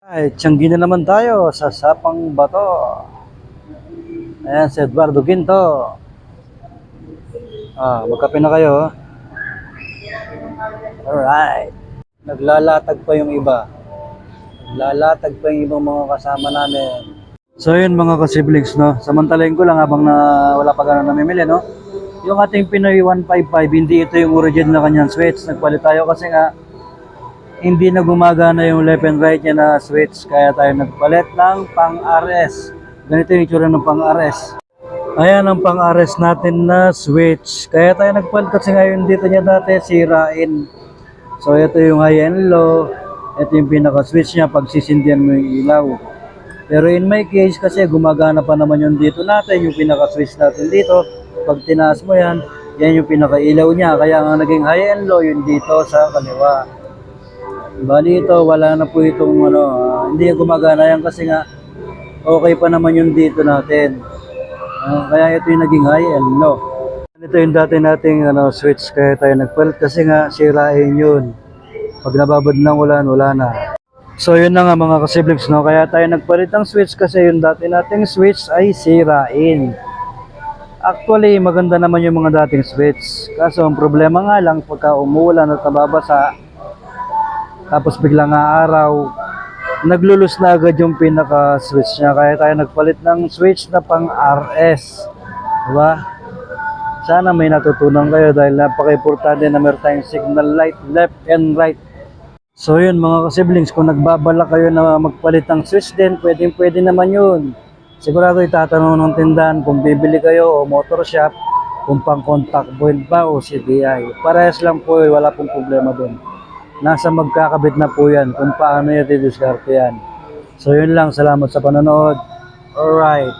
Ay, tiyanggi na naman tayo sa Sapang Bato. Ayan, si Eduardo Ginto. Magkape na kayo. Alright. Naglalatag pa yung iba. Naglalatag pa yung ibang mga kasama namin. So yun mga ka-siblings, no? Samantalayin ko lang habang wala pa ganun namimili, no? Yung ating Pinoy 155, hindi ito yung original na kanyang switch. Nagpalit tayo kasi nga hindi na gumagana yung left and right niya na switch, kaya tayo nagpalit ng pang RS. Ganito yung itsura ng pang RS. Ayan ang pang RS natin na switch, kaya tayo nagpalit kasi ngayon dito niya dati sirain. So ito yung high and low, ito yung pinaka switch niya pag sisindihan mo yung ilaw. Pero in my case kasi gumagana pa naman yung dito natin, yung pinaka switch natin dito. Pag tinaas mo yan, yan yung pinaka ilaw niya, kaya nga naging high and low yung dito sa kaliwa. Bali ito, wala na po itong hindi gumagana yan kasi nga okay pa naman yung dito natin. Kaya ito yung naging high and low. Ito yung dati nating switch, kaya tayo nagpalit kasi nga sirain yun. Pag nababad ng ulan, wala na. So yun na nga mga ka-siblings, no? Kaya tayo nagpalit ng switch kasi yung dati nating switch ay sirain. Actually, maganda naman yung mga dating switch. Kaso ang problema nga lang, pagka umuulan at nababasa, tapos biglang araw, naglulus na agad yung pinaka-switch niya. Kaya tayo nagpalit ng switch na pang RS. Diba? Sana may natutunan kayo dahil napaka-importante na meron tayong signal light left and right. So yun mga ka-siblings, kung nagbabala kayo na magpalit ng switch din, pwede naman yun. Sigurado itatanong ng tindahan kung bibili kayo o motor shop, kung pang contact point ba o CDI. Parehas lang po, wala pong problema dun. Nasa magkakabit na po yan kung paano yung i-discard yan. So yun lang, salamat sa panonood. Alright.